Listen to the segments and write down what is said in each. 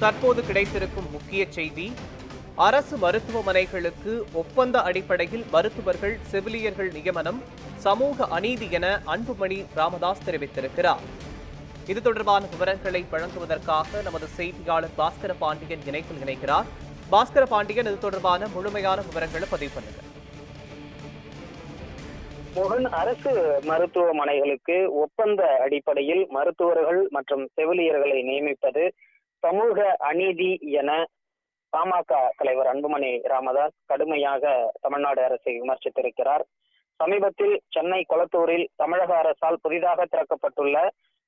தற்போது கிடைத்திருக்கும் முக்கிய செய்தி, அரசு மருத்துவமனைகளுக்கு ஒப்பந்த அடிப்படையில் மருத்துவர்கள், செவிலியர்கள் நியமனம் சமூக அநீதி என அன்புமணி ராமதாஸ் தெரிவித்திருக்கிறார். இது தொடர்பான விவரங்களை வழங்குவதற்காக நமது செய்தியாளர் பாஸ்கர பாண்டியன் இணைப்பில் இணைக்கிறார். பாஸ்கர பாண்டியன், இது தொடர்பான முழுமையான விவரங்களை பதிவு பண்ணுங்க. மோகன், அரசு மருத்துவமனைகளுக்கு ஒப்பந்த அடிப்படையில் மருத்துவர்கள் மற்றும் செவிலியர்களை நியமிப்பது சமூக அநீதி என பாமக தலைவர் அன்புமணி ராமதாஸ் கடுமையாக தமிழ்நாடு அரசை விமர்சித்திருக்கிறார். சமீபத்தில் சென்னை கொளத்தூரில் தமிழக அரசால் புதிதாக திறக்கப்பட்டுள்ள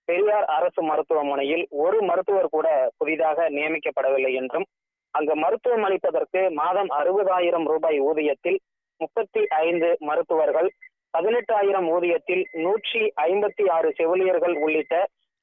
பெரியார் அரசு மருத்துவமனையில் ஒரு மருத்துவர் கூட புதிதாக நியமிக்கப்படவில்லை என்றும், அங்கு மருத்துவம் அளிப்பதற்கு மாதம் 60,000 ரூபாய் ஊதியத்தில் 35 மருத்துவர்கள், 18,000 ஊதியத்தில் 156 செவிலியர்கள் உள்ளிட்ட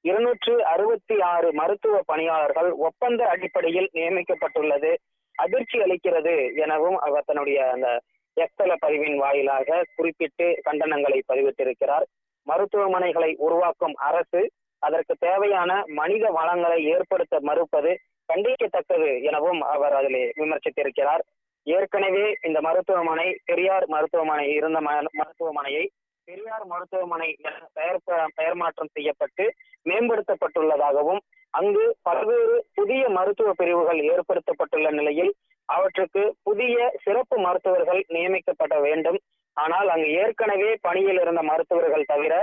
266 மருத்துவ பணியாளர்கள் ஒப்பந்த அடிப்படையில் நியமிக்கப்பட்டுள்ளது அதிர்ச்சி அளிக்கிறது எனவும் அவர் தன்னுடைய அந்த எக்ஸல பதிவின் வாயிலாக குறிப்பிட்டு கண்டனங்களை பதிவிட்டிருக்கிறார். மருத்துவமனைகளை உருவாக்கும் அரசு அதற்கு தேவையான மனித வளங்களை ஏற்படுத்த மறுப்பது கண்டிக்கத்தக்கது எனவும் அவர் அதில் விமர்சித்திருக்கிறார். ஏற்கனவே இந்த மருத்துவமனை பெரியார் மருத்துவமனை இருந்த மருத்துவமனையை பெரியார் மருத்துவமனை என பெயர் மாற்றம் செய்யப்பட்டு மேம்படுத்தப்பட்டுள்ளதாகவும், அங்கு பல்வேறு புதிய மருத்துவ பிரிவுகள் ஏற்படுத்தப்பட்டுள்ள நிலையில் அவற்றுக்கு புதிய சிறப்பு மருத்துவர்கள் நியமிக்கப்பட வேண்டும். ஆனால் அங்கு ஏற்கனவே பணியில் இருந்த மருத்துவர்கள் தவிர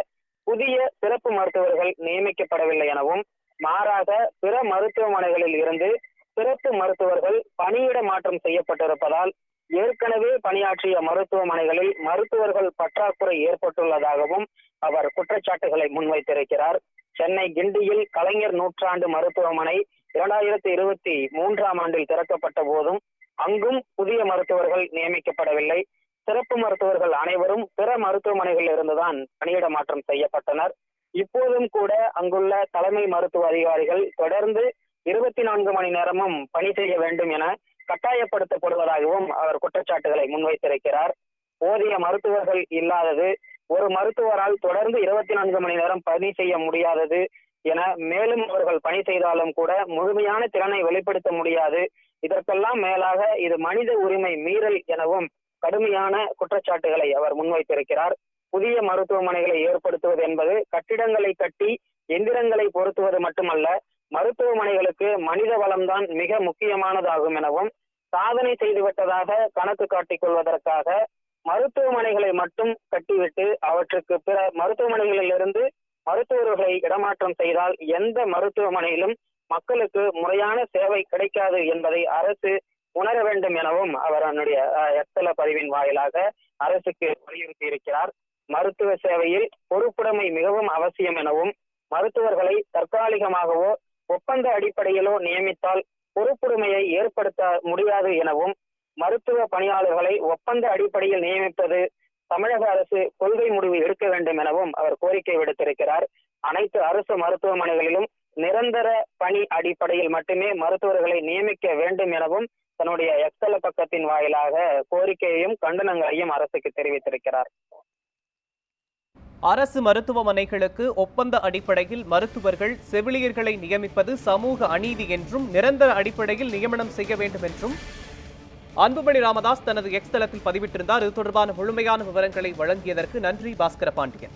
புதிய சிறப்பு மருத்துவர்கள் நியமிக்கப்படவில்லை எனவும், மாறாக பிற மருத்துவமனைகளில் இருந்து சிறப்பு மருத்துவர்கள் பணியிட மாற்றம் செய்யப்பட்டிருப்பதால் ஏற்கனவே பணியாற்றிய மருத்துவமனைகளில் மருத்துவர்கள் பற்றாக்குறை ஏற்பட்டுள்ளதாகவும் அவர் குற்றச்சாட்டுகளை முன்வைத்திருக்கிறார். சென்னை கிண்டியில் கலைஞர் நூற்றாண்டு மருத்துவமனை 2023ஆம் ஆண்டில் திறக்கப்பட்ட போதும் அங்கும் புதிய மருத்துவர்கள் நியமிக்கப்படவில்லை. சிறப்பு மருத்துவர்கள் அனைவரும் பிற மருத்துவமனைகளில் இருந்துதான் பணியிட மாற்றம் செய்யப்பட்டனர். இப்போதும் கூட அங்குள்ள தலைமை மருத்துவ அதிகாரிகள் தொடர்ந்து 24 மணி நேரமும் பணி செய்ய வேண்டும் என கட்டாயப்படுத்தப்படுவதாகவும் அவர் குற்றச்சாட்டுகளை முன்வைத்திருக்கிறார். போதிய மருத்துவர்கள் இல்லாதது, ஒரு மருத்துவரால் தொடர்ந்து 24 மணி நேரம் பணி செய்ய முடியாதது என, மேலும் அவர்கள் பணி செய்தாலும் கூட முழுமையான திறனை வெளிப்படுத்த முடியாது. இதற்கெல்லாம் மேலாக இது மனித உரிமை மீறல் எனவும் கடுமையான குற்றச்சாட்டுகளை அவர் முன்வைத்திருக்கிறார். புதிய மருத்துவமனைகளை ஏற்படுத்துவது என்பது கட்டிடங்களை கட்டி எந்திரங்களை பொருத்துவது மட்டுமல்ல, மருத்துவமனைகளுக்கு மனித வளம்தான் மிக முக்கியமானதாகும் எனவும், சாதனை செய்துவிட்டதாக கணக்கு காட்டிக் கொள்வதற்காக மருத்துவமனைகளை மட்டும் கட்டிவிட்டு அவற்றுக்கு பிற மருத்துவமனைகளில் இருந்து மருத்துவர்களை இடமாற்றம் செய்தால் எந்த மருத்துவமனையிலும் மக்களுக்கு முறையான சேவை கிடைக்காது என்பதை அரசு உணர வேண்டும் எனவும் அவர் தன்னுடைய எக்ஸல பதிவின் வாயிலாக அரசுக்கு வலியுறுத்தி இருக்கிறார். மருத்துவ சேவையில் பொறுப்புடைமை மிகவும் அவசியம் எனவும், மருத்துவர்களை தற்காலிகமாகவோ ஒப்பந்த அடிப்படையிலோ நியமித்தால் பொறுப்புடைமையை ஏற்படுத்த முடியாது எனவும், மருத்துவ பணியாளர்களை ஒப்பந்த அடிப்படையில் நியமிப்பது தமிழக அரசு கொள்கை முடிவு எடுக்க வேண்டும் எனவும் அவர் கோரிக்கை விடுத்திருக்கிறார். அனைத்து அரசு மருத்துவமனைகளிலும் நிரந்தர பணி அடிப்படையில் மட்டுமே மருத்துவர்களை நியமிக்க வேண்டும் எனவும் தன்னுடைய எக்ஸல பக்கத்தின் வாயிலாக கோரிக்கையையும் கண்டனங்களையும் அரசுக்கு தெரிவித்திருக்கிறார். அரசு மருத்துவமனைகளுக்கு ஒப்பந்த அடிப்படையில் மருத்துவர்கள், செவிலியர்களை நியமிப்பது சமூக அநீதி என்றும், நிரந்தர அடிப்படையில் நியமனம் செய்ய வேண்டும் என்றும் அன்புமணி ராமதாஸ் தனது எக்ஸ் தளத்தில் பதிவிட்டிருந்தார். இது தொடர்பான முழுமையான விவரங்களை வழங்கியதற்கு நன்றி பாஸ்கர பாண்டியன்.